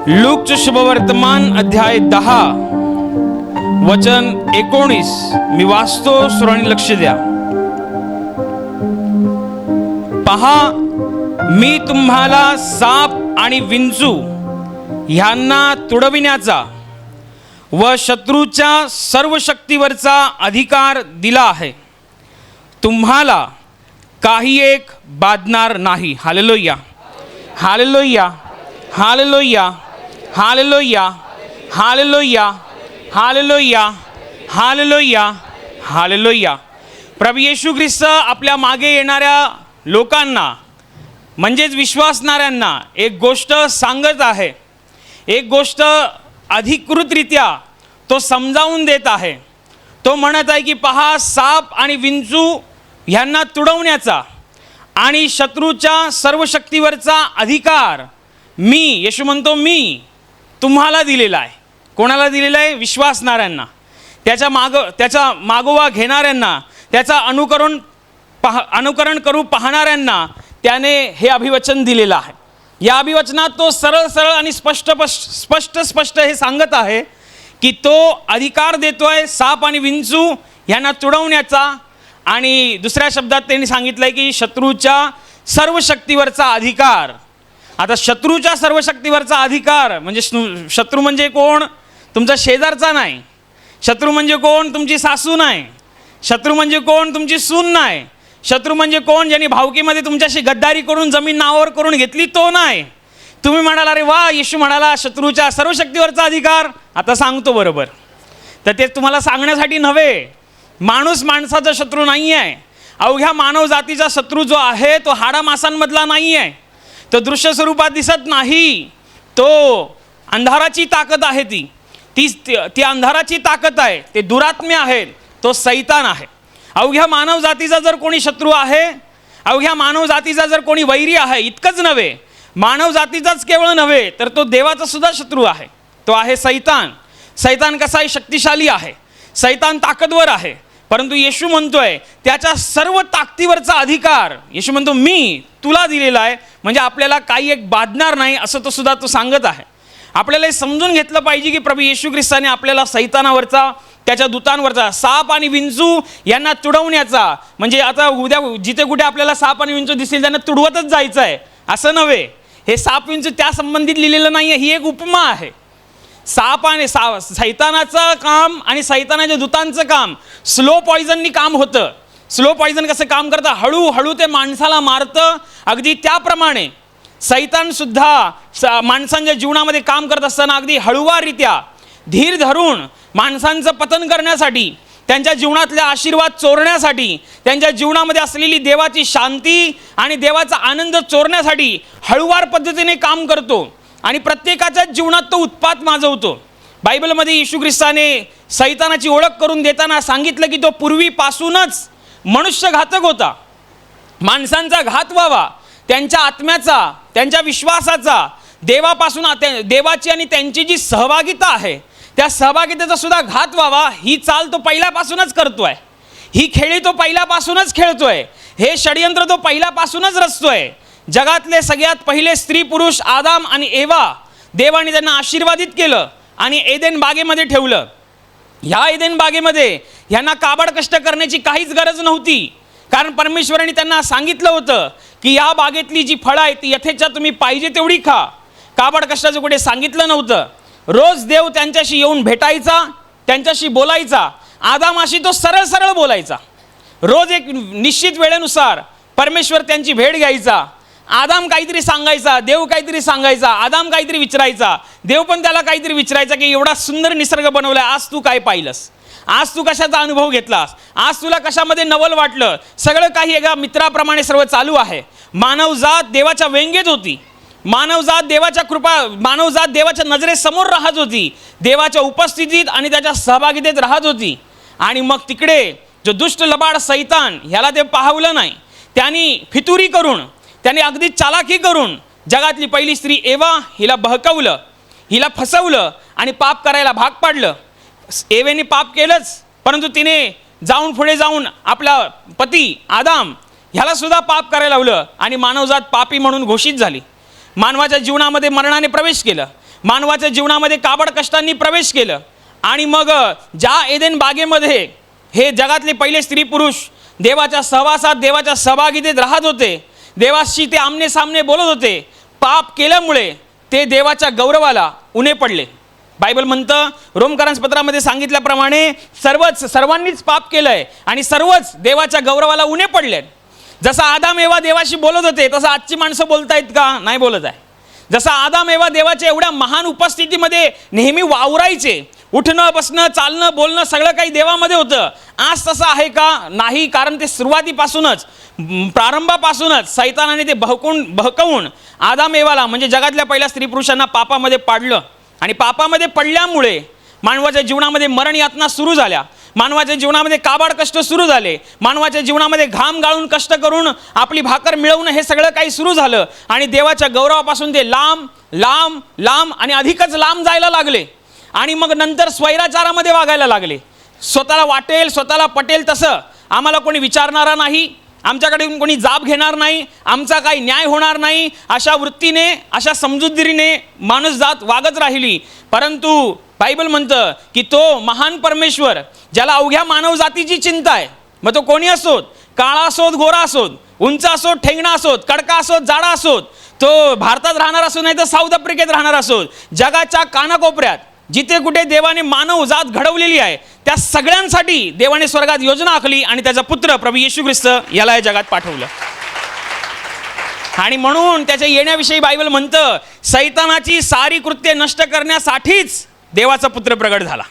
लूकचं शुभवर्तमान अध्याय 10 वचन 19 मी वाचतो, सर्वांनी लक्ष द्या. पहा, मी तुम्हाला साप आणि विंचू ह्यांना तुडविण्याचा व शत्रूच्या सर्व शक्तीवरचा अधिकार दिला आहे. तुम्हाला काही एक बाधणार नाही. Hallelujah, hallelujah, hallelujah, hallelujah, hallelujah, hallelujah, hallelujah, hallelujah. प्रभू येशू ख्रिस्त आपल्या मागे येणाऱ्या लोकांना म्हणजेच विश्वासणाऱ्यांना एक गोष्ट सांगत आहे. एक गोष्ट अधिकृतरित्या तो समजावून देत आहे. तो म्हणत आहे की पहा, साप आणि विंचू ह्यांना तुडवण्याचा आणि शत्रूच्या सर्व शक्तीवरचा अधिकार मी, येशू म्हणतो, मी तुम्हाला दिलेला आहे. कोणाला दिलेला आहे? विश्वासणाऱ्यांना, त्याचा मागोवा घेणाऱ्यांना, त्याचा अनुकरण करू पाहणाऱ्यांना त्याने हे अभिवचन दिलेलं आहे. या अभिवचनात तो सरळ सरळ आणि स्पष्ट हे सांगत आहे की तो अधिकार देतोय साप आणि विंचू यांना तुडवण्याचा, आणि दुसऱ्या शब्दात त्यांनी सांगितलं आहे की शत्रूच्या सर्व शक्तीवरचा अधिकार. आता शत्रूच्या सर्व शक्तीवरचा अधिकार म्हणजे शत्रू म्हणजे कोण? तुमचा शेजारचा नाही. शत्रू म्हणजे कोण? तुमची सासू नाही. शत्रू म्हणजे कोण? तुमची सून नाही. शत्रू म्हणजे कोण? ज्यांनी भावकीमध्ये तुमच्याशी गद्दारी करून जमीन नावावर करून घेतली, तो नाही. तुम्ही म्हणाला, अरे वा, येशू म्हणाला शत्रूच्या सर्व शक्तीवरचा अधिकार. आता सांगतो बरोबर. तर ते तुम्हाला सांगण्यासाठी नव्हे. माणूस माणसाचा शत्रू नाही आहे. अवघ्या मानव जातीचा शत्रू जो आहे तो हाडामासांमधला नाही आहे. तो दृश्य स्वरूपात दिसत नाही. तो अंधाराची ताकद आहे. ती अंधाराची ताकद आहे. ते दुरात्म्य आहे. तो सैतान आहे. अवघ्या मानव जातीचा जर कोणी शत्रू आहे, अवघ्या मानव जातीचा जर कोणी वैरी आहे, इतकंच नव्हे, मानव जातीचाच केवळ नव्हे तर तो देवाचा सुद्धा शत्रू आहे. तो आहे सैतान. सैतान कसा आहे? शक्तिशाली आहे. सैतान ताकदवर आहे. परंतु येशू म्हणतोय त्याच्या सर्व ताकदीवरचा अधिकार येशू म्हणतो मी तुला दिलेला आहे. म्हणजे आपल्याला काही एक बाधणार नाही असं तो सुद्धा तो सांगत आहे. आपल्याला हे समजून घेतलं पाहिजे की प्रभू येशू ख्रिस्ताने आपल्याला सैतानावरचा, त्याच्या दूतांवरचा, साप आणि विंचू यांना तुडवण्याचा, म्हणजे आता उद्या जिथे कुठे आपल्याला साप आणि विंचू दिसेल त्यांना तुडवतच जायचं आहे असं नव्हे. हे साप विंचू त्या संबंधित लिहिलेलं नाही आहे. ही एक उपमा आहे. साप आणि सैतानाचं काम आणि सैतानाच्या दूतांचं काम स्लो पॉइझननी काम होतं. स्लो पॉइझन कसं काम करतं? हळूहळू ते माणसाला मारतं. अगदी त्याप्रमाणे सैतानसुद्धा माणसांच्या जीवनामध्ये काम करत असताना अगदी हळूवाररित्या धीर धरून माणसांचं पतन करण्यासाठी, त्यांच्या जीवनातले आशीर्वाद चोरण्यासाठी, त्यांच्या जीवनामध्ये असलेली देवाची शांती आणि देवाचा आनंद चोरण्यासाठी हळूवार पद्धतीने काम करतो आणि प्रत्येकाच्याच जीवनात तो उत्पात माजवतो. बायबलमध्ये येशू ख्रिस्ताने सैतानाची ओळख करून देताना सांगितलं की तो पूर्वीपासूनच मनुष्यघातक होता. माणसांचा घात व्हावा, त्यांच्या आत्म्याचा, त्यांच्या विश्वासाचा, देवापासून देवाची आणि त्यांची जी सहभागिता आहे त्या सहभागितेचा सुद्धा घात व्हावा, ही चाल तो पहिल्यापासूनच करतोय. ही खेळी तो पहिल्यापासूनच खेळतोय. हे षडयंत्र तो पहिल्यापासूनच रचतोय. जगातले सगळ्यात पहिले स्त्री पुरुष आदाम आणि एवा, देवाने त्यांना आशीर्वादित केलं आणि एदेन बागेमध्ये ठेवलं. ह्या एदेन बागेमध्ये ह्यांना काबाड कष्ट करण्याची काहीच गरज नव्हती. कारण परमेश्वराने त्यांना सांगितलं होतं की या बागेतली जी फळं आहेत ती यथेच्छा तुम्ही पाहिजे तेवढी खा. काबाड कष्टाचं कुठे सांगितलं नव्हतं. रोज देव त्यांच्याशी येऊन भेटायचा, त्यांच्याशी बोलायचा. आदामाशी तो सरळ सरळ बोलायचा. रोज एक निश्चित वेळेनुसार परमेश्वर त्यांची भेट घ्यायचा. आदाम काहीतरी सांगायचा, देव काहीतरी सांगायचा. आदाम काहीतरी विचारायचा, देव पण त्याला काहीतरी विचारायचा की एवढा सुंदर निसर्ग बनवलाय, आज तू काय पाहिलंस? आज तू कशाचा अनुभव घेतलास? आज तुला कशामध्ये नवल वाटलं? सगळं काही एका मित्राप्रमाणे सर्व चालू आहे. मानवजात देवाच्या व्यंगेत होती. मानवजात देवाच्या नजरेसमोर राहत होती. देवाच्या उपस्थितीत आणि त्याच्या सहभागितेत राहत होती. आणि मग तिकडे जो दुष्ट लबाड सैतान, ह्याला ते पाहवलं नाही. त्यांनी फितुरी करून, त्याने अगदी चालाकी करून जगातली पहिली स्त्री एवा हिला बहकवलं, हिला फसवलं आणि पाप करायला भाग पाडलं. एवेने पाप केलंच, परंतु तिने पुढे जाऊन आपला पती आदाम ह्याला सुद्धा पाप करायला लावलं आणि मानवजात पापी म्हणून घोषित झाली. मानवाच्या जीवनामध्ये मरणाने प्रवेश केलं. मानवाच्या जीवनामध्ये काबड कष्टांनी प्रवेश केलं आणि मग ज्या एदेन बागेमध्ये हे जगातले पहिले स्त्री पुरुष देवाच्या सहवासात, देवाच्या सहभागितेत राहत होते, देवाशी ते आमने सामने बोलत होते, पाप केल्यामुळे ते देवाच्या गौरवाला उणे पडले. बायबल म्हणतं, रोमकरांच्या पत्रामध्ये सांगितल्याप्रमाणे सर्वांनीच पाप केलंय आणि सर्वच देवाच्या गौरवाला उणे पडले. जसा आदाम एवा देवाशी बोलत होते तसं आजची माणसं बोलतायत का? नाही बोलत आहे. जसा आदाम एवा देवाच्या एवढ्या महान उपस्थितीमध्ये नेहमी वावरायचे, उठणं बसणं चालणं बोलणं सगळं काही देवामध्ये होतं, आज तसं आहे का? नाही. कारण ते सुरुवातीपासूनच, प्रारंभापासूनच सैतानाने ते बहकवून आदाम एवाला म्हणजे जगातल्या पहिल्या स्त्री पुरुषांना पापामध्ये पाडलं आणि पापामध्ये पडल्यामुळे मानवाच्या जीवनामध्ये मरण यातना सुरू झाल्या, मानवाच्या जीवनामध्ये काबाड कष्ट सुरू झाले, मानवाच्या जीवनामध्ये घाम गाळून कष्ट करून आपली भाकर मिळवणं हे सगळं काही सुरू झालं आणि देवाच्या गौरवापासून ते लांब लांब लांब आणि अधिकच लांब जायला लागले आणि मग नंतर स्वैराचारामध्ये वागायला लागले. स्वतःला वाटेल, स्वतःला पटेल तसं, आम्हाला कोणी विचारणारा नाही, आमच्याकडे कोणी जाब घेणार नाही, आमचा काही न्याय होणार नाही, अशा वृत्तीने, अशा समजुतदारीने माणूस जात वागत राहिली. परंतु बायबल म्हणतं की तो महान परमेश्वर ज्याला अवघ्या मानव जातीची चिंता आहे, मग तो कोणी असोत, काळा असोत, गोरा असोत, उंच असोत, ठेंगणा असोत, कडका असोत, जाडा असोत, तो भारतात राहणार असो नाही तर साऊथ आफ्रिकेत राहणार असोत, जगाच्या कानाकोपऱ्यात जिथे कुठे देवाने मानव जात घडवलेली आहे त्या सगळ्यांसाठी देवाने स्वर्गात योजना आखली आणि त्याचा पुत्र प्रभू येशू ख्रिस्त याला या जगात पाठवलं. आणि म्हणून त्याच्या येण्याविषयी बायबल म्हणतं, सैतानाची सारी कृत्ये नष्ट करण्यासाठीच देवाचा पुत्र प्रगट झाला.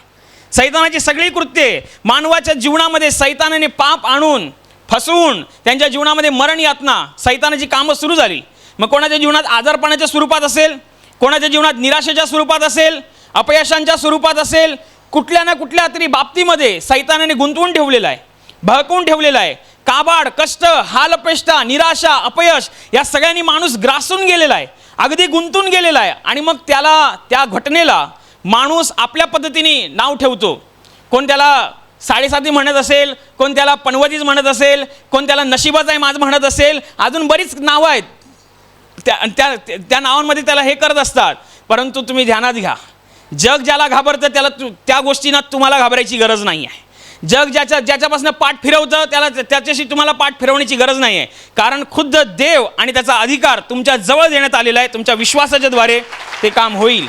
सैतानाची सगळी कृत्ये मानवाच्या जीवनामध्ये सैतानाने पाप आणून फसवून त्यांच्या जीवनामध्ये मरण यातना, सैतानाची कामं सुरू झाली. मग कोणाच्या जीवनात आजारपणाच्या स्वरूपात असेल, कोणाच्या जीवनात निराशेच्या स्वरूपात असेल, अपयशांच्या स्वरूपात असेल, कुठल्या ना कुठल्या तरी बाबतीमध्ये सैतानाने गुंतवून ठेवलेला आहे, बहकवून ठेवलेला आहे. काबाड कष्ट, हालअपेष्टा, निराशा, अपयश या सगळ्यांनी माणूस ग्रासून गेलेला आहे, अगदी गुंतून गेलेला आहे. आणि मग त्या घटनेला माणूस आपल्या पद्धतीने नाव ठेवतो. कोण त्याला साडेसाती म्हणत असेल, कोण त्याला पनवतीच म्हणत असेल, कोण त्याला नशिबाच आहे माझं म्हणत असेल, अजून बरीच नावं आहेत. त्या नावांमध्ये त्याला हे करत असतात. परंतु तुम्ही ध्यानात घ्या, जग ज्याला घाबरतं त्याला त्या गोष्टींना तुम्हाला घाबरायची गरज नाही आहे. जग ज्याच्यापासून पाठ फिरवतं त्याच्याशी तुम्हाला पाठ फिरवण्याची गरज नाही आहे. कारण खुद्द देव आणि त्याचा अधिकार तुमच्या जवळ देण्यात आलेला आहे. तुमच्या विश्वासाच्या द्वारे ते काम होईल.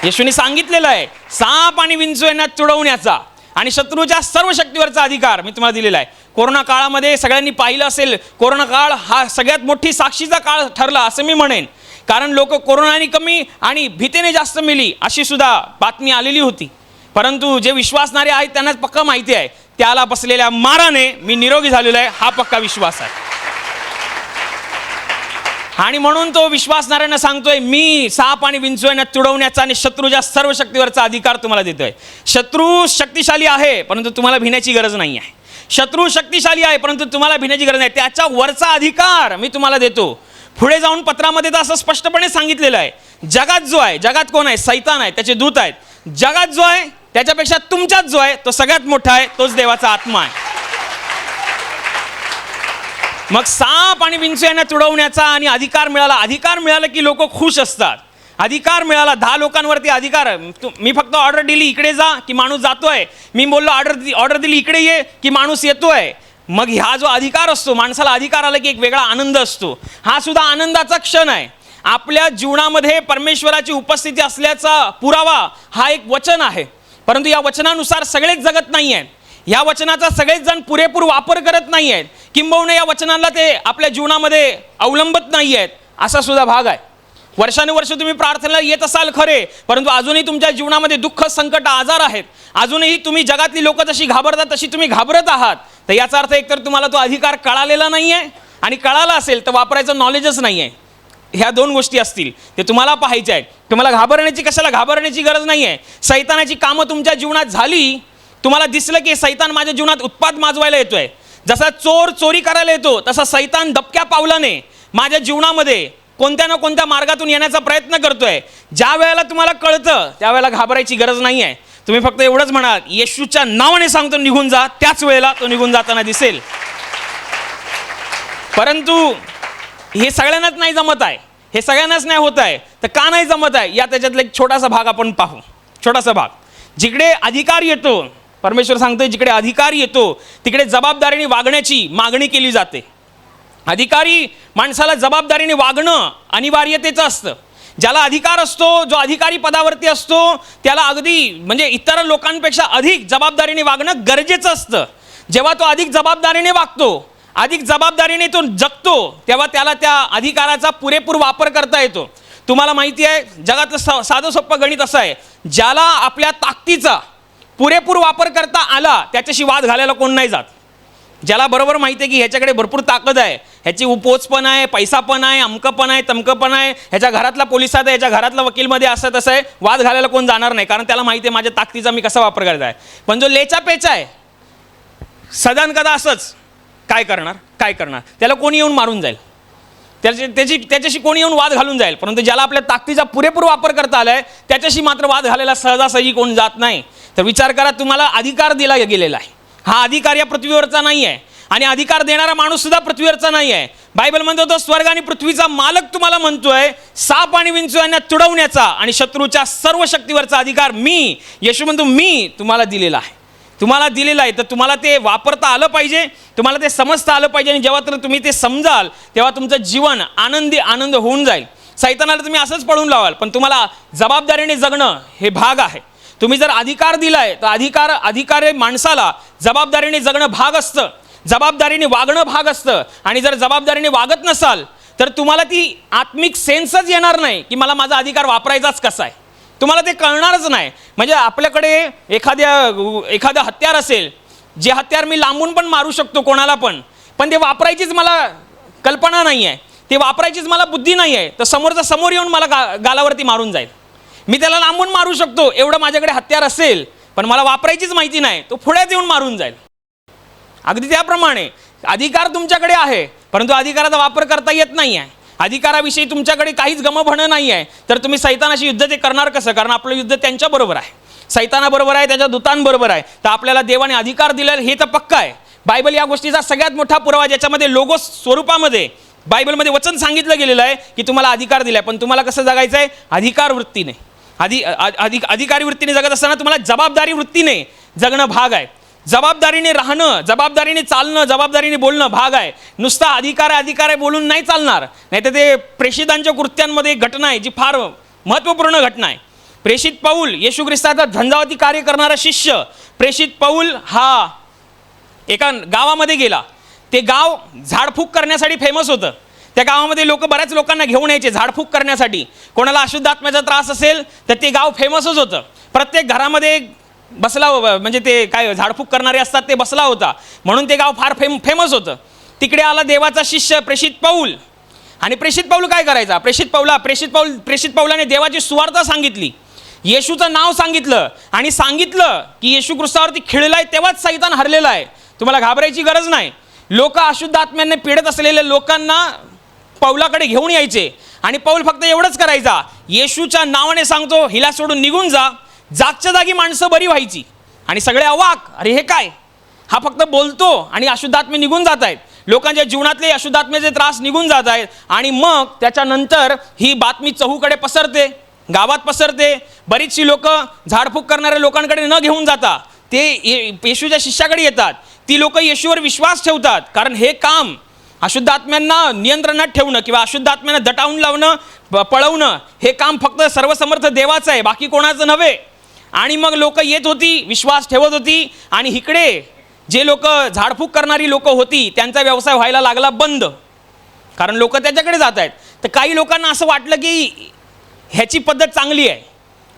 येशूने सांगितलेलं आहे, साप आणि विंचू यांना तुडवण्याचा आणि शत्रूच्या सर्व शक्तीवरचा अधिकार मी तुम्हाला दिलेला आहे. कोरोना काळामध्ये सगळ्यांनी पाहिलं असेल, कोरोना काळ हा सगळ्यात मोठी साक्षीचा काळ ठरला असं मी म्हणेन. कारण लोक कोरोनाने कमी आणि भीतीने जास्त मेली अशी सुद्धा बातमी आलेली होती. परंतु जे विश्वासणारे आहेत त्यांना पक्का माहिती आहे, त्याला बसलेल्या माराने मी निरोगी झालेलो आहे, हा पक्का विश्वास आहे. आणि म्हणून तो विश्वासणाऱ्यांना सांगतोय, मी साप आणि विंचू यांना तुडवण्याचा आणि शत्रूच्या सर्व शक्तीवरचा अधिकार तुम्हाला देतोय. शत्रू शक्तिशाली आहे परंतु तुम्हाला भिण्याची गरज नाही आहे. शत्रू शक्तिशाली आहे परंतु तुम्हाला भिण्याची गरज नाही. त्याच्या वरचा अधिकार मी तुम्हाला देतो. पुढे जाऊन पत्रामध्ये तर असं स्पष्टपणे सांगितलेलं आहे, जगात जो आहे, जगात कोण आहे? सैतान आहे, त्याचे दूत आहेत. जगात जो आहे त्याच्यापेक्षा तुमच्यात जो आहे तो सगळ्यात मोठा आहे, तोच देवाचा आत्मा आहे. मग साप आणि विंचू यांना तुडवण्याचा आणि अधिकार मिळाला. अधिकार मिळाला की लोक खुश असतात. अधिकार मिळाला, 10 लोकांवरती अधिकार. मी फक्त ऑर्डर दिली इकडे जा की माणूस जातोय, मी बोललो ऑर्डर दिली इकडे ये की माणूस येतोय. मग हा जो अधिकार असतो, माणसाला अधिकार आला की एक वेगळा आनंद असतो. हा सुद्धा आनंदाचा क्षण आहे. आपल्या जीवनामध्ये परमेश्वराची उपस्थिती असल्याचा पुरावा हा एक वचन आहे. परंतु या वचनानुसार सगळेच जगत नाही आहेत. या वचनाचा सगळेच जण पुरेपूर वापर करत नाही आहेत, किंबहुना या वचनाला ते आपल्या जीवनामध्ये अवलंबत नाही आहेत, असा सुद्धा भाग आहे. वर्षानुवर्ष तुम्ही प्रार्थनेला येत असाल खरे, परंतु अजूनही तुमच्या जीवनामध्ये दुःख, संकट, आजार आहेत. अजूनही तुम्ही जगातली लोक जशी घाबरतात तशी तुम्ही घाबरत आहात. तर याचा अर्थ एकतर तुम्हाला तो अधिकार कळालेला नाही आहे, आणि कळाला असेल तर वापरायचं नॉलेजच नाही आहे. ह्या 2 गोष्टी असतील ते तुम्हाला पाहायच्या आहेत. तुम्हाला कशाला घाबरण्याची गरज नाही आहे. सैतानाची कामं तुमच्या जीवनात झाली, तुम्हाला दिसलं की सैतान माझ्या जीवनात उत्पात माजवायला येतोय. जसा चोर चोरी करायला येतो तसा सैतान दबक्या पावलाने माझ्या जीवनामध्ये कोणत्या ना कोणत्या मार्गातून येण्याचा प्रयत्न करतोय. ज्या वेळेला तुम्हाला कळतं त्यावेळेला घाबरायची गरज नाही आहे. तुम्ही फक्त एवढंच म्हणा, येशूच्या नावाने सांगतो निघून जा, त्याच वेळेला तो निघून जाताना दिसेल. परंतु हे सगळ्यांनाच नाही जमत आहे. हे सगळ्यांनाच नाही होत आहे, तर का नाही जमत आहे, या त्याच्यातला एक छोटासा भाग आपण पाहू. छोटासा भाग, जिकडे अधिकार येतो, परमेश्वर सांगतोय जिकडे अधिकार येतो तिकडे जबाबदारीने वागण्याची मागणी केली जाते. अधिकारी माणसाला जबाबदारीने वागणं अनिवार्यतेचं असतं. ज्याला अधिकार असतो, जो अधिकारी पदावरती असतो, त्याला अगदी म्हणजे इतर लोकांपेक्षा अधिक जबाबदारीने वागणं गरजेचं असतं. जेव्हा तो अधिक जबाबदारीने वागतो, अधिक जबाबदारीने तो जगतो, तेव्हा त्याला त्या अधिकाराचा पुरेपूर वापर करता येतो. तुम्हाला माहिती आहे, जगातलं साधं सोपं गणित असं आहे, ज्याला आपल्या ताकदीचा पुरेपूर वापर करता आला त्याच्याशी वाद घालायला कोण नाही जात. ज्याला बरोबर माहिती आहे की ह्याच्याकडे भरपूर ताकद आहे, ह्याची पोच पण आहे, पैसा पण आहे, अमकं पण आहे, तमकं पण आहे, ह्याच्या घरातला पोलिसात आहे, ह्याच्या घरातला वकीलमध्ये असं तसं आहे, वाद घालायला कोण जाणार नाही, कारण त्याला माहिती आहे माझ्या ताकदीचा मी कसा वापर करत आहे. पण जो लेचा पेचा आहे, सदन कदा असंच, काय करणार, त्याला कोणी येऊन मारून जाईल, त्याच्याशी कोणी येऊन वाद घालून जाईल. परंतु ज्याला आपल्या ताकदीचा पुरेपूर वापर करता आलाय त्याच्याशी मात्र वाद घालायला सहजासहजी कोण जात नाही. तर विचार करा, तुम्हाला अधिकार दिला गेलेला आहे. हा अधिकार या पृथ्वीवरचा नाही आहे आणि अधिकार देणारा माणूस सुद्धा पृथ्वीवरचा नाही आहे. बायबल म्हणतो तो स्वर्ग आणि पृथ्वीचा मालक तुम्हाला म्हणतोय, साप आणि विंचू यांना तुडवण्याचा आणि शत्रूच्या सर्व शक्तीवरचा अधिकार मी, येशू म्हणतो, मी तुम्हाला दिलेला आहे. तुम्हाला दिलेलं आहे, तर तुम्हाला ते वापरता आलं पाहिजे, तुम्हाला ते समजता आलं पाहिजे. आणि जेव्हा तर तुम्ही ते समजाल तेव्हा तुमचं जीवन आनंद होऊन जाईल. सैतानाला तुम्ही असंच पळून लावाल, पण तुम्हाला जबाबदारीने जगणं हे भाग आहे. तुम्ही जर अधिकार दिलाय तर अधिकार माणसाला जबाबदारीने जगणं भाग असतं, जबाबदारीने वागणं भाग असतं. आणि जर जबाबदारीने वागत नसाल तर तुम्हाला ती आत्मिक सेन्सच येणार नाही की मला माझा अधिकार वापरायचाच कसा आहे. तुम्हाला ते कळणारच नाही. म्हणजे आपल्याकडे एखादं हत्यार असेल, जे हत्यार मी लांबून पण मारू शकतो कोणाला पण ते वापरायचीच मला कल्पना नाही आहे, ते वापरायचीच मला बुद्धी नाही आहे, तर समोरचा समोर येऊन मला गालावरती मारून जाईल. मी त्याला लांबून मारू शकतो, एवढं माझ्याकडे हत्यार असेल, पण मला वापरायचीच माहिती नाही, तो पुढ्यात येऊन मारून जाईल. अगदी त्याप्रमाणे अधिकार तुमच्याकडे आहे, परंतु अधिकाराचा वापर करता येत नाही आहे. अधिकाराविषयी तुमच्याकडे काहीच गमभणं नाही आहे, तर तुम्ही सैतानाशी युद्ध ते करणार कसं? कारण आपलं युद्ध त्यांच्याबरोबर आहे, सैतानाबरोबर आहे, त्याच्या दूतांबरोबर आहे. तर आपल्याला देवाने अधिकार दिलेला हे तर पक्का आहे. बायबल या गोष्टीचा सगळ्यात मोठा पुरावा, ज्याच्यामध्ये लोगोस स्वरूपामध्ये बायबलमध्ये वचन सांगितलं गेलेलं आहे की तुम्हाला अधिकार दिलाय, पण तुम्हाला कसं जगायचं आहे? अधिकार वृत्तीने, अधिकारी वृत्तीने जगत असताना तुम्हाला जबाबदारी वृत्तीने जगणं भाग आहे. जबाबदारीने राहणं, जबाबदारीने चालणं, जबाबदारीने बोलणं भाग आहे. नुसता अधिकार बोलून नाही चालणार. नाही तर ते प्रेषितांच्या कृत्यांमध्ये घटना आहे जी फार महत्त्वपूर्ण घटना आहे. प्रेषित पौल, येशू ख्रिस्ताचा झंझावाती कार्य करणारा शिष्य प्रेषित पौल हा एका गावामध्ये गेला. ते गाव झाडफूक करण्यासाठी फेमस होतं. त्या गावामध्ये बऱ्याच लोकांना घेऊन यायचे झाडफूक करण्यासाठी. कोणाला अशुद्ध आत्म्याचा त्रास असेल तर ते गाव फेमसच होतं. प्रत्येक घरामध्ये बसला, म्हणजे ते काय झाडफूक करणारे असतात ते बसला होता, म्हणून ते गाव फार फेमस होतं. तिकडे आला देवाचा शिष्य प्रेषित पौल. आणि प्रेषित पौल काय करायचा? प्रेषित पौलाने देवाची सुवार्ता सांगितली, येशूचं नाव सांगितलं आणि सांगितलं की येशू ख्रिस्तावरती खिळलाय तेव्हाच सैतान हरलेला आहे. तुम्हाला घाबरायची गरज नाही. लोक अशुद्ध आत्म्याने पीडित असलेल्या लोकांना पौलाकडे घेऊन यायचे आणि पौल फक्त एवढंच करायचा, येशूच्या नावाने सांगतो, हिला सोडून निघून जा. जागच्या जागी माणसं बरी व्हायची आणि सगळे अवाक, अरे हे काय, हा फक्त बोलतो आणि अशुद्धात्मे निघून जात आहेत, लोकांच्या जीवनातले अशुद्धात्म्याचे त्रास निघून जात आहेत. आणि मग त्याच्यानंतर ही बातमी चहूकडे पसरते, गावात पसरते. बरीचशी लोक झाडफूक करणाऱ्या लोकांकडे न घेऊन जाता ते येशूच्या शिष्याकडे येतात. ती लोक येशूवर विश्वास ठेवतात, कारण हे काम अशुद्ध आत्म्यांना नियंत्रणात ठेवणं किंवा अशुद्ध आत्म्यांना दटावून लावणं, पळवणं, हे काम फक्त सर्वसमर्थ देवाचं आहे, बाकी कोणाचं नव्हे. आणि मग लोक येत होती, विश्वास ठेवत होती. आणि इकडे जे लोक झाडफूक करणारी लोक होती त्यांचा व्यवसाय व्हायला लागला बंद, कारण लोक त्याच्याकडे जात आहेत. तर काही लोकांना असं वाटलं की ह्याची पद्धत चांगली आहे,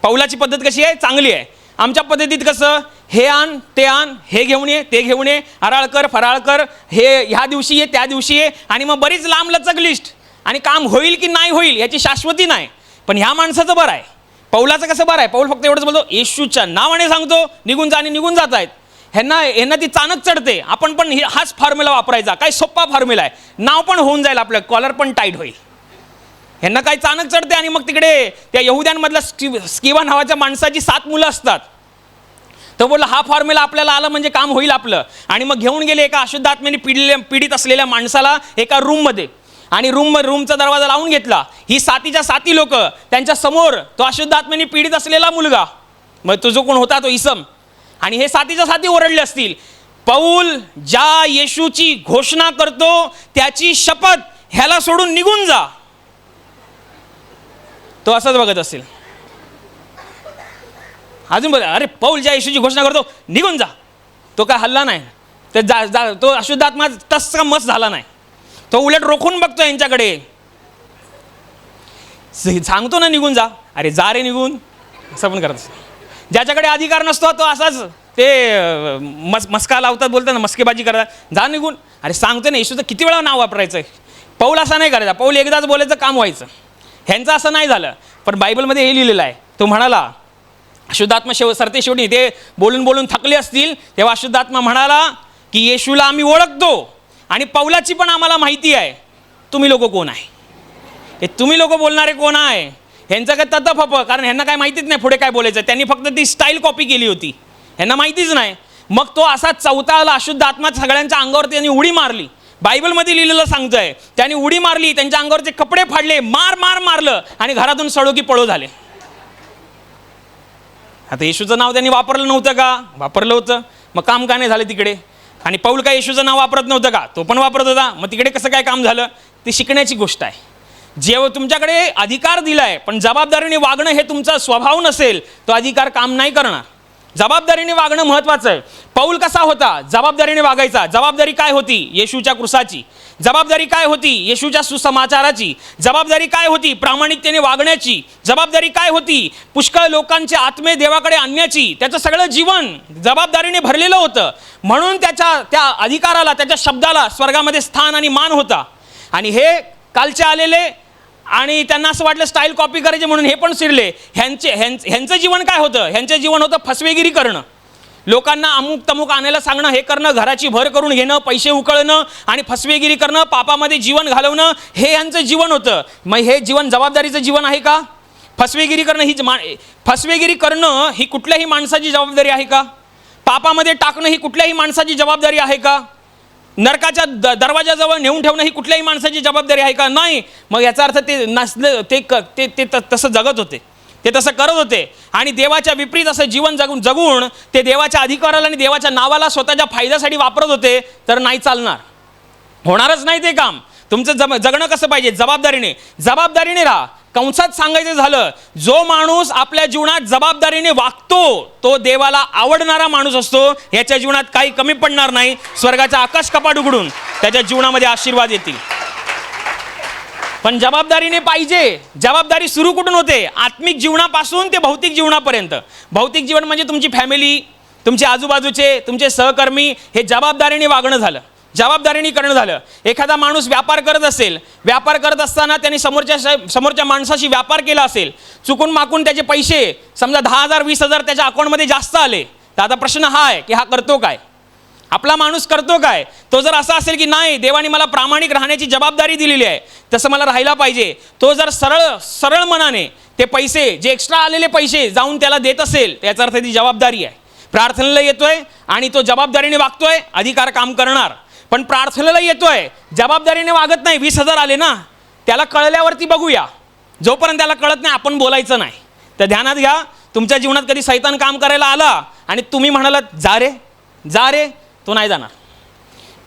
पौलाची पद्धत कशी आहे? चांगली आहे. आमच्या पद्धतीत कसं, हे आण ते आण, हे घेऊन ये ते घेऊन ये, हराळ कर फराळ कर, हे ह्या दिवशी ये त्या दिवशी ये, आणि मग बरीच लांबलचक लिस्ट. आणि काम होईल की नाही होईल याची शाश्वती नाही. पण ह्या माणसाचं बरं आहे, पौलाचं कसं बरं आहे? पौल फक्त एवढंच बोलतो, येशूच्या नावाने सांगतो, निघून जा, आणि निघून जात आहेत. ह्यांना ती चाणक चढते. आपण पण हाच फॉर्म्युला वापरायचा, काय सोप्पा फॉर्म्युला आहे, नाव पण होऊन जाईल, आपलं कॉलर पण टाईट होईल. ह्यांना काय चाणक चढते. आणि मग तिकडे त्या यहुद्यांमधल्या स्किवा नावाच्या माणसाची 7 मुलं असतात. तो बोलला हा फॉर्म्युला आपल्याला आला म्हणजे काम होईल आपलं. आणि मग घेऊन गेले एका अशुद्ध आत्म्याने पीडित असलेल्या माणसाला एका रूममध्ये. आणि रूमचा दरवाजा लावून घेतला. ही सातीच्या साती लोक, त्यांच्या समोर तो अशुद्ध आत्म्याने पीडित असलेला मुलगा, मग तो जो कोण होता तो इसम, आणि हे सातीच्या साती ओरडले असतील, पौल ज्या येशूची घोषणा करतो त्याची शपथ, ह्याला सोडून निघून जा. तो असंच बघत असेल. अजून बघा, अरे पौल ज्या येशूची घोषणा करतो निघून जा. तो काय हल्ला नाही, तो अशुद्ध आत्मा तस मस्त झाला नाही. तो उलट रोखून बघतो यांच्याकडे, सांगतो ना निघून जा, अरे जा रे निघून, असं पण करत. ज्याच्याकडे अधिकार नसतो तो असाच ते मस्का लावतात, बोलतात ना, मस्केबाजी करतात, जा निघून. अरे सांगतो ना, येशूचं किती वेळा नाव वापरायचं. पौल असा नाही करायचा, पौल एकदाच बोलायचं काम व्हायचं. ह्यांचं असं नाही झालं. पण बायबलमध्ये हे लिहिलेलं आहे, तो म्हणाला अशुद्धात्मा सरते शेवटी ते बोलून बोलून थकले असतील, तेव्हा अशुद्धात्मा म्हणाला की येशूला आम्ही ओळखतो आणि पौलाची पण आम्हाला माहिती आहे, तुम्ही लोक कोण आहे. हे तुम्ही लोक बोलणारे कोण आहे. ह्यांचं काय ततफप, कारण ह्यांना काय माहितीच नाही पुढे काय बोलायचं. त्यांनी फक्त ती स्टाईल कॉपी केली होती, ह्यांना माहितीच नाही. मग तो असा चौथाला अशुद्ध आत्मा सगळ्यांच्या अंगावर त्यांनी उडी मारली. बायबलमध्ये लिहिलेलं सांगतोय, त्यांनी उडी मारली, त्यांच्या अंगावरचे कपडे फाडले, मारलं आणि घरातून सडो की पळो झाले. आता येशूचं नाव त्यांनी वापरलं नव्हतं का? वापरलं होतं. मग काम का नाही झालं तिकडे? आणि पौल काय येशूचं नाव वापरत नव्हतं का? तो पण वापरत होता. मग तिकडे कसं काय काम झालं? ती शिकण्याची गोष्ट आहे. जेव्हा तुमच्याकडे अधिकार दिलाय पण जबाबदारीने वागणं हे तुमचा स्वभाव नसेल, तो अधिकार काम नाही करणार. जबाबदारीने वागणं महत्त्वाचं आहे. पौल कसा होता? जबाबदारीने वागायचा. जबाबदारी काय होती? येशूच्या क्रूसाची. जबाबदारी काय होती? येशूच्या सुसमाचाराची. जबाबदारी काय होती? प्रामाणिकतेने वागण्याची. जबाबदारी काय होती? पुष्कळ लोकांचे आत्मे देवाकडे आणण्याची. त्याचं सगळं जीवन जबाबदारीने भरलेलं होतं. म्हणून त्या अधिकाराला, त्याच्या शब्दाला स्वर्गामध्ये स्थान आणि मान होता. आणि हे कालचे आलेले आणि त्यांना असं वाटलं स्टाईल कॉपी करायचे म्हणून हे पण शिरले. ह्यांचं जीवन काय होतं? ह्यांचं जीवन होतं फसवेगिरी करणं, लोकांना अमुक तमुक आणायला सांगणं, हे करणं, घराची भर करून घेणं, पैसे उकळणं आणि फसवेगिरी करणं, पापामध्ये जीवन घालवणं, हे ह्यांचं जीवन होतं. मग हे जीवन जबाबदारीचं जीवन आहे का? फसवेगिरी करणं ही कुठल्याही माणसाची जबाबदारी आहे का? पापामध्ये टाकणं ही कुठल्याही माणसाची जबाबदारी आहे का? नरकाच्या दरवाजाजवळ नेऊन ठेवणं ही कुठल्याही माणसाची जबाबदारी आहे का? नाही. मग याचा अर्थ ते नसलं, ते तसं जगत होते, ते तसं करत होते आणि देवाच्या विपरीत असं जीवन जगून ते देवाच्या अधिकाराला आणि देवाच्या नावाला स्वतःच्या फायद्यासाठी वापरत होते. तर नाही चालणार, होणारच नाही ते काम. तुमचं जगणं कसं पाहिजे? जबाबदारीने राहा. कंसात सांगायचं झालं, जो माणूस आपल्या जीवनात जबाबदारीने वागतो तो देवाला आवडणारा माणूस असतो. याच्या जीवनात काही कमी पडणार नाही. स्वर्गाचा आकाश कपाट उघडून त्याच्या जीवनामध्ये आशीर्वाद येतील. पण जबाबदारीने पाहिजे. जबाबदारी सुरू कुठून होते? आत्मिक जीवनापासून ते भौतिक जीवनापर्यंत. भौतिक जीवन म्हणजे तुमची फॅमिली, तुमचे आजूबाजूचे, तुमचे सहकर्मी, हे जबाबदारीने वागणं झालं, जबाबदारीने करणं झालं. एखादा माणूस व्यापार करत असेल, व्यापार करत असताना त्यांनी समोरच्या माणसाशी व्यापार केला असेल, चुकून माकून त्याचे पैसे समजा 10,000 20,000 त्याच्या अकाउंटमध्ये जास्त आले, तर आता प्रश्न हा आहे की हा करतो काय? आपला माणूस करतो काय? तो जर असा असेल की नाही, देवाने मला प्रामाणिक राहण्याची जबाबदारी दिलेली आहे, तसं मला राहायला पाहिजे, तो जर सरळ मनाने ते पैसे, जे एक्स्ट्रा आलेले पैसे जाऊन त्याला देत असेल, याचा अर्थ ती जबाबदारी आहे. प्रार्थनेला येतोय आणि तो जबाबदारीने वागतोय, अधिकार काम करणार. पण प्रार्थनेला येतोय, जबाबदारीने वागत नाही. 20,000 आले ना, त्याला कळल्यावरती बघूया. जोपर्यंत त्याला कळत नाही आपण बोलायचं नाही. तर ध्यानात घ्या, तुमच्या जीवनात कधी सैतान काम करायला आला आणि तुम्ही म्हणालात जा रे, तो नाही जाणार.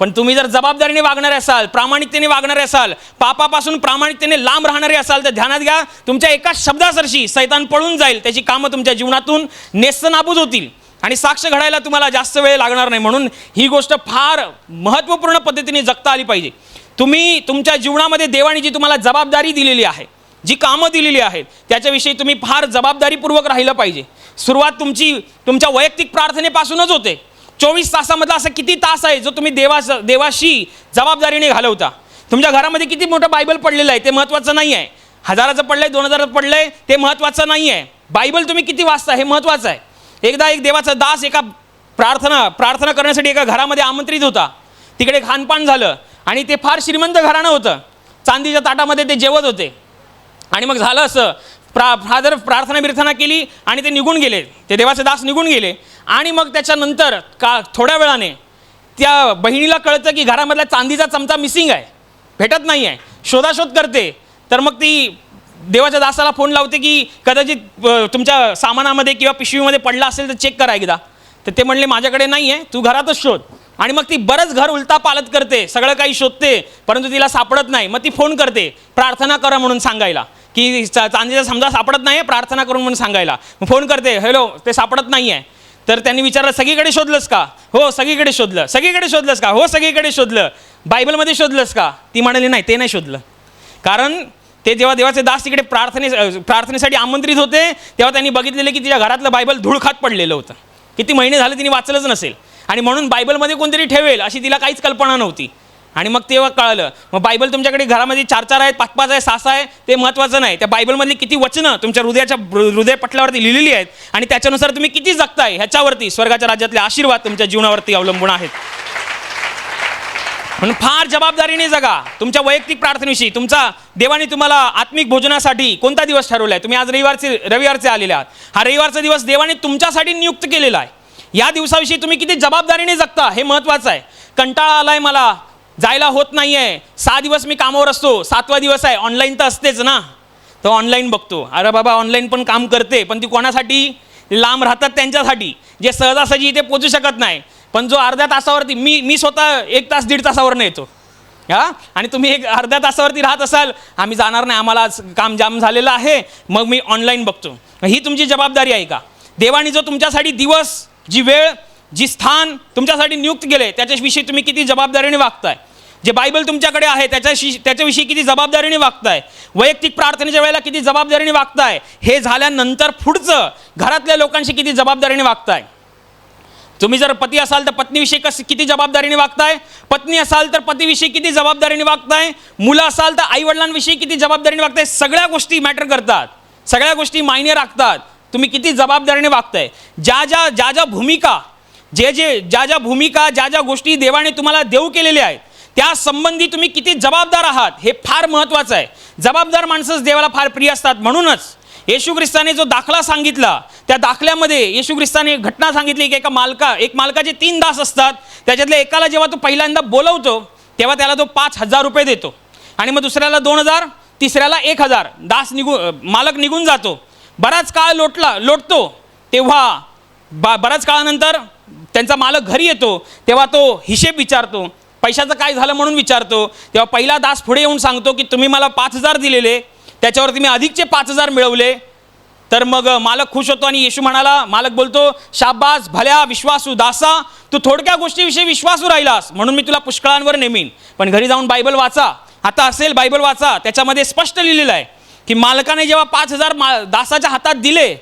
पण तुम्ही जर जबाबदारीने वागणारे असाल, प्रामाणिकतेने वागणारे असाल, पापापासून प्रामाणिकतेने लांब राहणारे असाल, तर ध्यानात घ्या, तुमच्या एका शब्दासरशी सैतान पळून जाईल. त्याची कामं तुमच्या जीवनातून नेस्तनाबूत होतील आणि साक्ष घडायला तुम्हाला जास्त वेळ लागणार नाही. म्हणून ही गोष्ट फार महत्त्वपूर्ण पद्धतीने जगता आली पाहिजे. तुम्ही तुमच्या जीवनामध्ये देवाने जी तुम्हाला जबाबदारी दिलेली आहे, जी कामं दिलेली आहेत, त्याच्याविषयी तुम्ही फार जबाबदारीपूर्वक राहिलं पाहिजे. सुरुवात तुमच्या वैयक्तिक प्रार्थनेपासूनच होते. 24 तासामधला असं किती तास आहे जो तुम्ही देवाशी जबाबदारीने घालवता? तुमच्या घरामध्ये किती मोठं बायबल पडलेलं आहे ते महत्त्वाचं नाही आहे. 1000चं पडलंय, 2000चं पडलंय ते महत्त्वाचं नाही आहे. बायबल तुम्ही किती वाचता हे महत्त्वाचं आहे. एकदा एक देवाचा दास एका प्रार्थना करण्यासाठी एका घरामध्ये आमंत्रित होता. तिकडे खानपान झालं आणि ते फार श्रीमंत घराणं होतं. चांदीच्या ताटामध्ये ते जेवत होते आणि मग झालं असं, फादर प्रार्थना केली आणि ते निघून गेले. ते देवाचे दास निघून गेले आणि मग त्याच्यानंतर थोड्या वेळाने त्या बहिणीला कळतं की घरामधला चांदीचा चमचा मिसिंग आहे. भेटत नाही आहे, शोधाशोध करते, तर मग ती देवाच्या दासाला फोन लावते की कदाचित तुमच्या सामानामध्ये किंवा पिशवीमध्ये पडला असेल तर चेक करा एकदा. तर ते म्हणले माझ्याकडे नाही आहे, तू घरातच शोध. आणि मग ती बरंच घर उलटा पालत करते, सगळं काही शोधते, परंतु तिला सापडत नाही. मग ती फोन करते प्रार्थना करा म्हणून सांगायला की चांदीचा समजा सापडत नाही आहे, प्रार्थना करून म्हणून सांगायला. मग फोन करते, हॅलो ते सापडत नाही आहे. तर त्यांनी विचारलं सगळीकडे शोधलंस का? हो सगळीकडे शोधलं. सगळीकडे शोधलंस का? हो सगळीकडे शोधलं. बायबलमध्ये शोधलंस का? ती म्हणाली नाही ते नाही शोधलं. कारण ते जेव्हा देवाचे दास तिकडे प्रार्थनेसाठी आमंत्रित होते तेव्हा त्यांनी बघितलेलं की तिच्या घरातलं बायबल धूळ खात पडलेलं होतं. किती महिने झाले तिने वाचलंच नसेल आणि म्हणून बायबलमध्ये कोणतरी ठेवेल अशी तिला काहीच कल्पना नव्हती. आणि मग तेव्हा कळलं, मग बायबल तुमच्याकडे घरामध्ये 4-4 आहेत, 5-5 आहे, 6-6 आहे ते महत्त्वाचं नाही. त्या बायबलमधली किती वचनं तुमच्या हृदयपटलावरती लिहिलेली आहेत आणि त्याच्यानुसार तुम्ही किती जगताय ह्याच्यावरती स्वर्गाच्या राज्यातले आशीर्वाद तुमच्या जीवनावरती अवलंबून आहेत. म्हणून फार जबाबदारीने जगा तुमच्या वैयक्तिक प्रार्थनेविषयी. तुमचा देवाने तुम्हाला आत्मिक भोजनासाठी कोणता दिवस ठरवला आहे? तुम्ही आज रविवारचे आलेले आहात. हा रविवारचा दिवस देवाने तुमच्यासाठी नियुक्त केलेला आहे. या दिवसाविषयी तुम्ही किती जबाबदारीने जगता हे महत्त्वाचं आहे. कंटाळा आलाय मला, जायला होत नाही आहे, 6 दिवस मी कामावर असतो, 7वा दिवस आहे, ऑनलाईन तर असतेच ना, तो ऑनलाईन बघतो. अरे बाबा ऑनलाईन पण काम करते, पण ती कोणासाठी? लांब राहतात त्यांच्यासाठी, जे सहजासहजी इथे पोचू शकत नाही. पण जो अर्ध्या तासावरती मी स्वतः 1 तास 1.5 तासावर येतो आणि तुम्ही अर्ध्या तासावरती राहत असाल, आम्ही जाणार नाही, आम्हाला आज काम जाम झालेलं आहे, मग मी ऑनलाईन बघतो. ही तुमची जबाबदारी आहे का? देवाने जो तुमच्यासाठी दिवस, जी वेळ, जी स्थान तुमच्यासाठी नियुक्त केले त्याच्याविषयी तुम्ही किती जबाबदारीने वागताय? जे बायबल तुमच्याकडे आहे त्याच्याविषयी किती जबाबदारीने वागताय? वैयक्तिक प्रार्थनेच्या वेळेला किती जबाबदारीने वागताय? हे झाल्यानंतर पुढचं घरातल्या लोकांशी किती जबाबदारीने वागताय? तुम्ही जर पती असाल तर पत्नीविषयी किती जबाबदारीने वागताय? पत्नी असाल तर पतीविषयी किती जबाबदारीने वागताय? मुलं असाल तर आईवडिलांविषयी किती जबाबदारीने वागताय? सगळ्या गोष्टी मॅटर करतात, सगळ्या गोष्टी मायने राखतात. तुम्ही किती जबाबदारीने वागताय? ज्या भूमिका ज्या गोष्टी देवाने तुम्हाला देऊ केलेल्या आहेत त्या संबंधी तुम्ही किती जबाबदार आहात हे फार महत्त्वाचं आहे. जबाबदार माणसंच देवाला फार प्रिय असतात. म्हणूनच येशू ख्रिस्ताने जो दाखला सांगितला त्या दाखल्यामध्ये येशू ख्रिस्ताने घटना सांगितली की एक मालकाचे 3 दास असतात. त्याच्यातल्या एकाला जेव्हा तो पहिल्यांदा बोलवतो तेव्हा त्याला तो 5,000 रुपये देतो आणि मग दुसऱ्याला 2,000, तिसऱ्याला 1,000. मालक निघून जातो. बराच काळ लोटतो तेव्हा बऱ्याच काळानंतर त्यांचा मालक घरी येतो तेव्हा तो हिशेब विचारतो, पैशाचं काय झालं म्हणून विचारतो. तेव्हा पहिला दास पुढे येऊन सांगतो की तुम्ही मला 5,000 दिलेले, त्याच्यावरती मी अधिकचे 5,000 मिळवले. तर मग मालक खुश होतो आणि येशू मालक बोलतो, शाबास भल्या विश्वासू दासा, तू थोडक्या गोष्टीविषयी विश्वासू राहिलास म्हणून मी तुला पुष्कळांवर नेमीन. पण घरी जाऊन बायबल वाचा, आता असेल बायबल वाचा, त्याच्यामध्ये स्पष्ट लिहिलेलं आहे की मालकाने जेव्हा 5,000 दासाच्या हातात दिले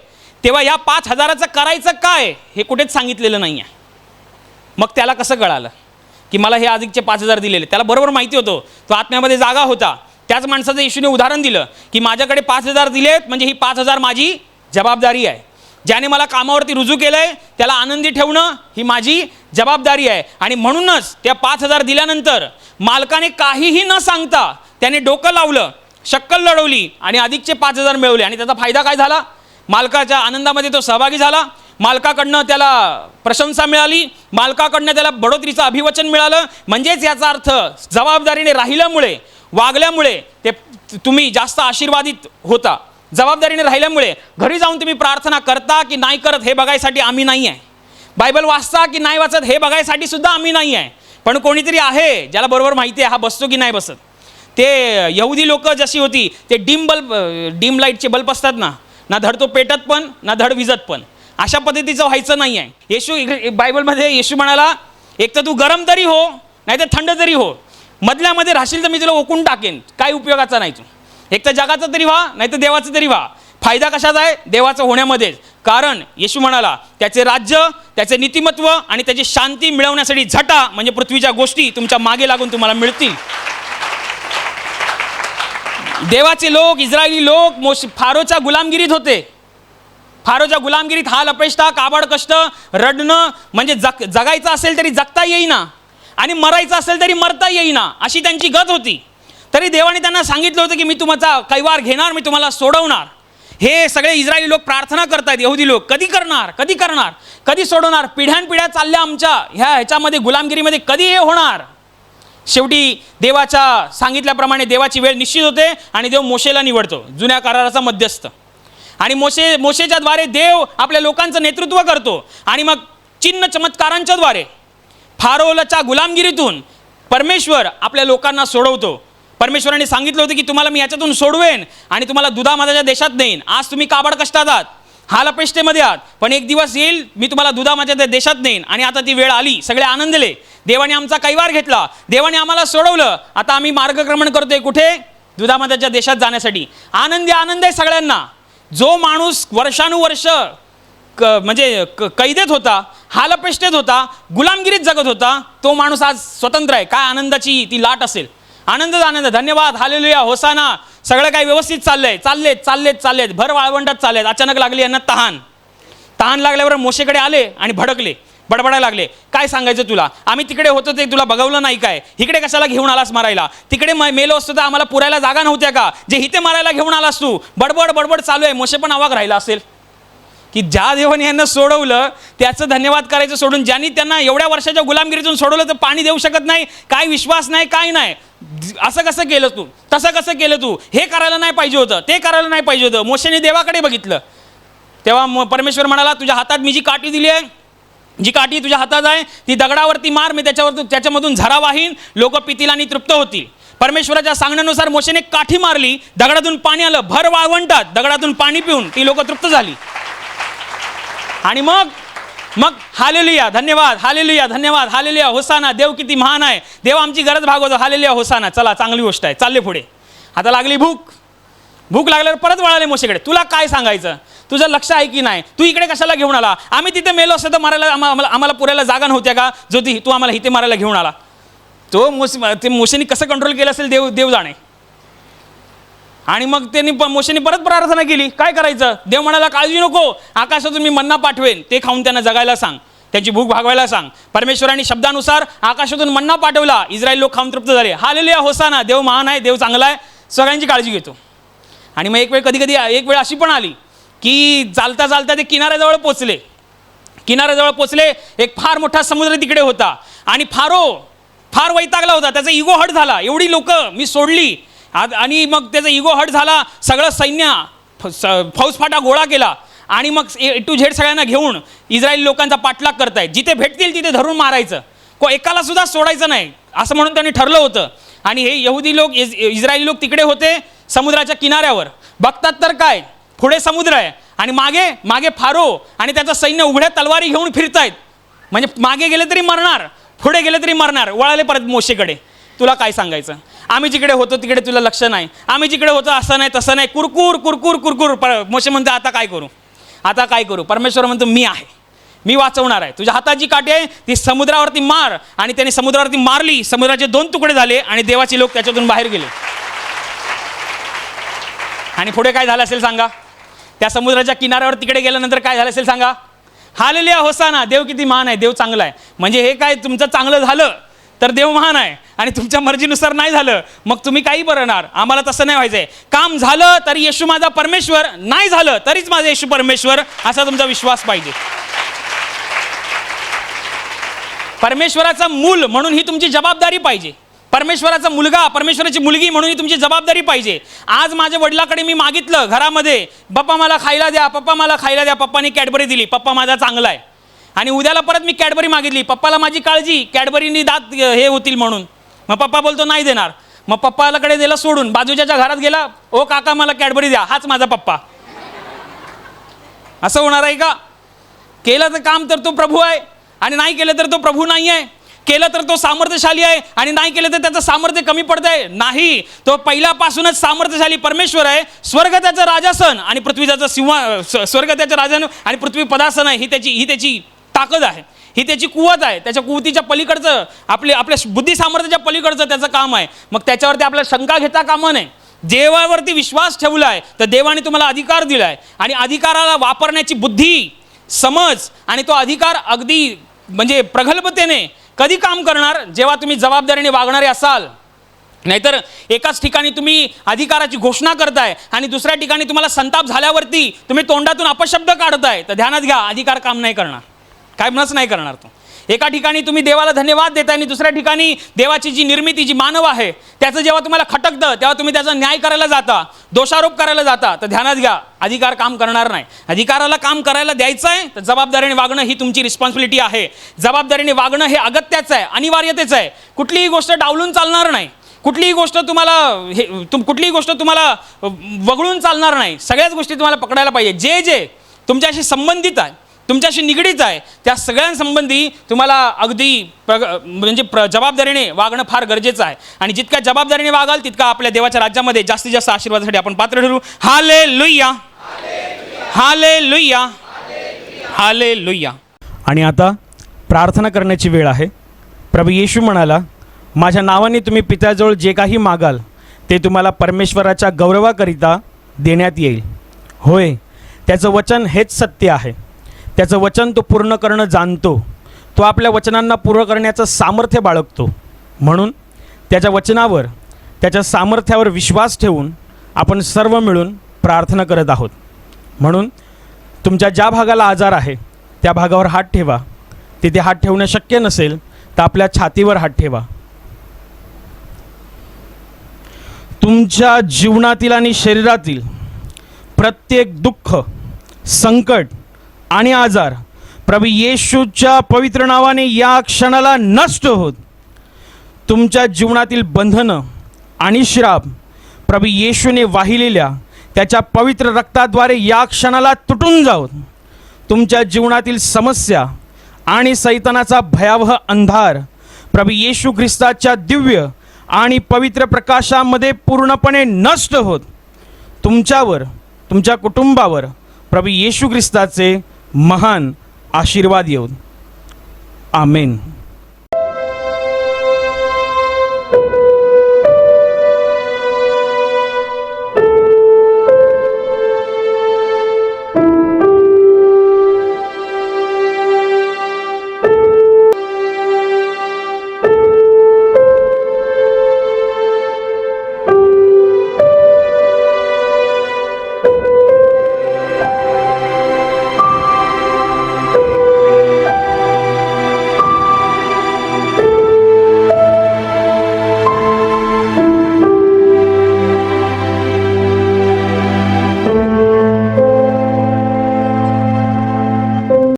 तेव्हा या 5,000चं करायचं काय हे कुठेच सांगितलेलं नाही आहे. मग त्याला कसं कळालं की मला हे अधिकचे 5,000 दिलेले? त्याला बरोबर माहिती होतं, तो आत्म्यामध्ये जागा होता. त्याच माणसाचं येशूने उदाहरण दिलं की माझ्याकडे 5,000 दिलेत म्हणजे ही 5,000 माझी जबाबदारी आहे. ज्याने मला कामावरती रुजू केलं आहे त्याला आनंदी ठेवणं ही माझी जबाबदारी आहे. आणि म्हणूनच त्या 5,000 दिल्यानंतर मालकाने काहीही न सांगता त्याने डोकं लावलं, शक्कल लढवली आणि अधिकचे 5,000 मिळवले. आणि त्याचा फायदा काय झाला? मालकाच्या आनंदामध्ये तो सहभागी झाला. मालकाकडनं त्याला प्रशंसा मिळाली, मालकाकडनं त्याला बढोतरीचं अभिवचन मिळालं. म्हणजेच याचा अर्थ जबाबदारीने राहिल्यामुळे, वागल्यामुळे ते तुम्ही जास्त आशीर्वादित होता. जबाबदारीने राहिल्यामुळे घरी जाऊन तुम्ही प्रार्थना करता की नाही करत हे बघायसाठी आम्ही नाही आहे. बायबल वाचता की नाही वाचत हे बघायसाठी सुद्धा आम्ही नाही आहे. पण कोणीतरी आहे ज्याला बरोबर माहिती आहे हा बसतो की नाही बसत. ते यहुदी लोक जशी होती, ते डीम लाईटचे बल्ब असतात ना धड तो पेटत पण ना धड विजत पण, अशा पद्धतीचं व्हायचं नाही आहे. येशू बायबलमध्ये येशू म्हणाला, एक तर तू गरम तरी हो नाही तर थंड तरी हो, मधल्यामध्ये राहशील तर मी तुला ओकून टाकेन. काय उपयोगाचा नाही तू. एक तर जगाचं तरी व्हा नाही तर देवाचं तरी व्हा. फायदा कशाचा आहे? देवाचं होण्यामध्येच. कारण येशू म्हणाला त्याचे राज्य, त्याचे नीतिमत्व आणि त्याची शांती मिळवण्यासाठी झटा म्हणजे पृथ्वीच्या गोष्टी तुमच्या मागे लागून तुम्हाला मिळतील. देवाचे लोक, इस्रायली लोक फारोच्या गुलामगिरीत होते. फारोच्या गुलामगिरीत हाल अपेष्टा, काबाड कष्ट, रडणं, म्हणजे जगायचं असेल तरी जगता येईना आणि मरायचं असेल तरी मरता येईना अशी त्यांची गत होती. तरी देवाने त्यांना सांगितलं होतं की मी तुमचा कैवार घेणार, मी तुम्हाला सोडवणार. हे सगळे इस्रायली लोक प्रार्थना करतात, यहुदी लोक कधी करणार, कधी करणार, कधी सोडवणार? पिढ्यानपिढ्या चालल्या आमच्या ह्याच्यामध्ये गुलामगिरीमध्ये, कधी हे होणार? शेवटी देवाच्या सांगितल्याप्रमाणे देवाची वेळ निश्चित होते आणि देव मोशेला निवडतो, जुन्या कराराचा मध्यस्थ. आणि मोशेच्या द्वारे देव आपल्या लोकांचं नेतृत्व करतो. आणि मग चिन्ह चमत्कारांच्या द्वारे फारोच्या गुलामगिरीतून परमेश्वर आपल्या लोकांना सोडवतो. परमेश्वराने सांगितलं होतं की तुम्हाला मी याच्यातून सोडवेन आणि तुम्हाला दुधामधाच्या देशात नेईन. आज तुम्ही काबाड कष्टात आहात, हालअपेष्टेमध्ये आहात, पण एक दिवस येईल मी तुम्हाला दुधामधाच्या देशात नेईन. आणि आता ती वेळ आली, सगळे आनंदले. देवाने आमचा कैवार घेतला, देवाने आम्हाला सोडवलं. आता आम्ही मार्गक्रमण करतोय कुठे? दुधामधाच्या देशात जाण्यासाठी. आनंद आहे सगळ्यांना. जो माणूस वर्षानुवर्ष म्हणजे कैदेत होता, हालअपेष्टेत होता, गुलामगिरीत जगत होता, तो माणूस आज स्वतंत्र आहे. काय आनंदाची ती लाट असेल. आनंद, धन्यवाद, हालेलुया, होसाना. सगळं काही व्यवस्थित चाललेत. भर वाळवंटात चाललेत. अचानक लागली यांना तहान लागल्यावर मोशेकडे आले आणि भडकले, बडबडायला लागले. काय सांगायचं तुला, आम्ही तिकडे होतो ते तुला बघवलं नाही काय? इकडे कशाला घेऊन आलास मारायला? तिकडे मेलो असतो तर आम्हाला पुरायला जागा नव्हत्या का? जे इथे मारायला घेऊन आलास तू? बडबड चालू आहे. मोशे पण अवाक राहिला असेल की ज्या देवाने यांना सोडवलं त्याचं धन्यवाद करायचं सोडून, ज्यांनी त्यांना एवढ्या वर्षाच्या गुलामगिरीतून सोडवलं तर पाणी देऊ शकत नाही, काय विश्वास नाही, काय नाही. असं कसं केलं तू, तसं कसं केलं तू, हे करायला नाही पाहिजे होतं, ते करायला नाही पाहिजे होतं. मोशेने देवाकडे बघितलं. तेव्हा परमेश्वर म्हणाला, तुझ्या हातात मी जी काठी दिली आहे, जी काठी तुझ्या हातात आहे ती दगडावरती मार, मी त्याच्यामधून झरा वाहीन, लोक पितील आणि तृप्त होतील. परमेश्वराच्या सांगण्यानुसार मोशेने काठी मारली, दगडातून पाणी आलं. भर वाळवंटात दगडातून पाणी पिऊन ती लोक तृप्त झाली. आणि मग हालेलुया, धन्यवाद, हालेलुया, होसाना. देव किती महान आहे, देव आमची गरज भागवतो. हालेलुया, होसाना. चला, चांगली गोष्ट आहे. चालले पुढे. आता लागली भूक लागल्यावर परत वळाले मोशेकडे. तुला काय सांगायचं, तुझं लक्ष आहे की नाही? तू इकडे कशाला घेऊन आला? आम्ही तिथे मेलो असतो तर मारायला आम्हाला पुरायला जागा नव्हत्या का? जो तू आम्हाला इथे मारायला घेऊन आला. ते मोशेने कसं कंट्रोल केलं असेल देव जाणे. आणि मग त्यांनी मोशेने परत प्रार्थना केली. काय करायचं? देव म्हणाला, काळजी नको, आकाशातून मी मन्ना पाठवेन, ते खाऊन त्यांना जगायला सांग, त्यांची भूक भागवायला सांग. परमेश्वराने शब्दानुसार आकाशातून मन्ना पाठवला. इस्रायल लोक खाऊन तृप्त झाले. हालेलुया, होसाना. देव महान आहे, देव चांगला आहे, सगळ्यांची काळजी घेतो. आणि मग एक वेळ अशी पण आली की चालता ते किनाऱ्याजवळ पोचले. एक फार मोठा समुद्र तिकडे होता आणि फार वैतागला होता. त्याचा इगो हट झाला. एवढी लोक मी सोडली आणि मग त्याचा इगो हट झाला. सगळं सैन्य फौजफाटा गोळा केला आणि मग A to Z सगळ्यांना घेऊन इस्रायली लोकांचा पाठलाग करतायत. जिथे भेटतील तिथे धरून मारायचं, एकाला सुद्धा सोडायचं नाही, असं म्हणून त्यांनी ठरलं होतं. आणि हे यहुदी लोक, इस्रायली लोक तिकडे होते समुद्राच्या किनाऱ्यावर. बघतात तर काय, पुढे समुद्र आहे आणि मागे फारो आणि त्याचं सैन्य उघड्या तलवारी घेऊन फिरतायत. म्हणजे मागे गेले तरी मरणार, पुढे गेले तरी मरणार. वळाले परत मोशेकडे. तुला काय सांगायचं? आम्ही जिकडे होतो तिकडे तुला लक्ष नाही, आम्ही जिकडे होतो असं नाही तसं नाही, कुरकुर. मोशे म्हणतो, आता काय करू? परमेश्वर म्हणतो, मी आहे, मी वाचवणार आहे. तुझ्या हातात जी काठी आहे ती समुद्रावरती मार. आणि त्याने समुद्रावरती मारली. समुद्राचे 2 तुकडे झाले आणि देवाचे लोक त्याच्यातून बाहेर गेले. आणि पुढे काय झालं असेल सांगा? त्या समुद्राच्या किनाऱ्यावर तिकडे गेल्यानंतर काय झालं असेल सांगा? हालेलुया, होसाना. देव किती महान आहे, देव चांगला आहे. म्हणजे हे काय, तुमचं चांगलं झालं तर देव महान आहे आणि तुमच्या मर्जीनुसार नाही झालं मग तुम्ही काही बरणार. आम्हाला तसं नाही व्हायचंय. काम झालं तरी येशू माझा परमेश्वर, नाही झालं तरीच माझा येशू परमेश्वर, असा तुमचा विश्वास पाहिजे. परमेश्वराचा मूल म्हणून ही तुमची जबाबदारी पाहिजे. परमेश्वराचा मुलगा, परमेश्वराची मुलगी म्हणून ही तुमची जबाबदारी पाहिजे. आज माझ्या वडिलाकडे मी मागितलं घरामध्ये, पप्पा मला खायला द्या, पप्पाने कॅडबरी दिली, पप्पा माझा चांगला आहे. आणि उद्याला परत मी कॅडबरी मागितली, पप्पाला माझी काळजी, कॅडबरीनी दात हे होतील म्हणून. मग पप्पा बोलतो नाही देणार. मग पप्पाकडे दिला सोडून, बाजूच्या घरात गेला, ओ काका मला कॅडबरी द्या, हाच माझा पप्पा. असं होणार आहे का? केलं तर काम तर तो प्रभू आहे आणि नाही केलं तर तो प्रभू नाही आहे. केलं तर तो सामर्थ्यशाली आहे आणि नाही केलं तर त्याचं सामर्थ्य कमी पडतंय? नाही, तो पहिल्यापासूनच सामर्थ्यशाली परमेश्वर आहे. स्वर्ग त्याचं राजासन आणि पृथ्वी त्याचं स्वर्ग त्याचं राजासन आणि पृथ्वी पदासन आहे. ही त्याची ताकद आहे, ही त्याची कुवत आहे. त्याच्या कुवतीच्या पलीकडचं आपल्या बुद्धी सामर्थ्याच्या पलीकडचं त्याचं काम आहे. मग त्याच्यावरती आपल्याला शंका घेता कामा नये. देवावरती विश्वास ठेवला आहे तर देवाने तुम्हाला अधिकार दिला आहे आणि अधिकाराला वापरण्याची बुद्धी, समज आणि तो अधिकार अगदी म्हणजे प्रगल्भतेने कधी काम करणार? जेव्हा तुम्ही जबाबदारीने वागणारे असाल. नाहीतर एकाच ठिकाणी तुम्ही अधिकाराची घोषणा करताय आणि दुसऱ्या ठिकाणी तुम्हाला संताप झाल्यावरती तुम्ही तोंडातून अपशब्द काढताय, तर ध्यानात घ्या, अधिकार काम नाही करणार, कामच नाही करणार. तो एका ठिकाणी तुम्ही देवाला धन्यवाद देताय आणि दुसऱ्या ठिकाणी देवाची जी निर्मिती, जी मानव आहे, त्याचं जेव्हा तुम्हाला खटकतं तेव्हा तुम्ही त्याचा न्याय करायला जाता, दोषारोप करायला जाता, तर ध्यानात घ्या, अधिकार काम करणार नाही. अधिकाराला काम करायला द्यायचं आहे तर जबाबदारीने वागणं ही तुमची रिस्पॉन्सिबिलिटी आहे. जबाबदारीने वागणं हे अगत्याचं आहे, अनिवार्यतेचं आहे. कुठलीही गोष्ट डावलून चालणार नाही, कुठलीही गोष्ट तुम्हाला वगळून चालणार नाही. सगळ्याच गोष्टी तुम्हाला पकडायला पाहिजे. जे जे तुमच्याशी संबंधित आहे, तुमच्याशी निगडीत आहे, त्या सगळ्यांसंबंधी तुम्हाला अगदी जबाबदारीने वागणं फार गरजेचं आहे. आणि जितक्या जबाबदारीने वागाल तितका आपल्या देवाच्या राज्यामध्ये जास्तीत जास्त आशीर्वादासाठी आपण पात्र ठरू. Hallelujah, hallelujah, hallelujah. आणि आता प्रार्थना करण्याची वेळ आहे. प्रभू येशू म्हणाला, माझ्या नावाने तुम्ही पित्याजवळ जे काही मागाल ते तुम्हाला परमेश्वराच्या गौरवाकरिता देण्यात येईल. होय, त्याचं वचन हेच सत्य आहे. त्याचं वचन तो पूर्ण करणं जाणतो. तो आपल्या वचनांना पूर्ण करण्याचं सामर्थ्य बाळगतो. म्हणून त्याच्या वचनावर, त्याच्या सामर्थ्यावर विश्वास ठेवून आपण सर्व मिळून प्रार्थना करत आहोत. म्हणून तुमच्या ज्या भागाला आजार आहे त्या भागावर हात ठेवा. तिथे हात ठेवणं शक्य नसेल तर आपल्या छातीवर हात ठेवा. तुमच्या जीवनातील आणि शरीरातील प्रत्येक दुःख, संकट आणि आजार प्रभू येशूच्या पवित्र नावाने या क्षणाला नष्ट होत. तुमच्या जीवनातील बंधनं आणि श्राप प्रभू येशूने वाहिलेल्या त्याच्या पवित्र रक्ताद्वारे या क्षणाला तुटून जावत. तुमच्या जीवनातील समस्या आणि सैतानाचा भयावह अंधार प्रभू येशू ख्रिस्ताच्या दिव्य आणि पवित्र प्रकाशामध्ये पूर्णपणे नष्ट होत. तुमच्यावर, तुमच्या कुटुंबावर प्रभू येशू ख्रिस्ताचे महान आशीर्वाद येऊ. आमेन.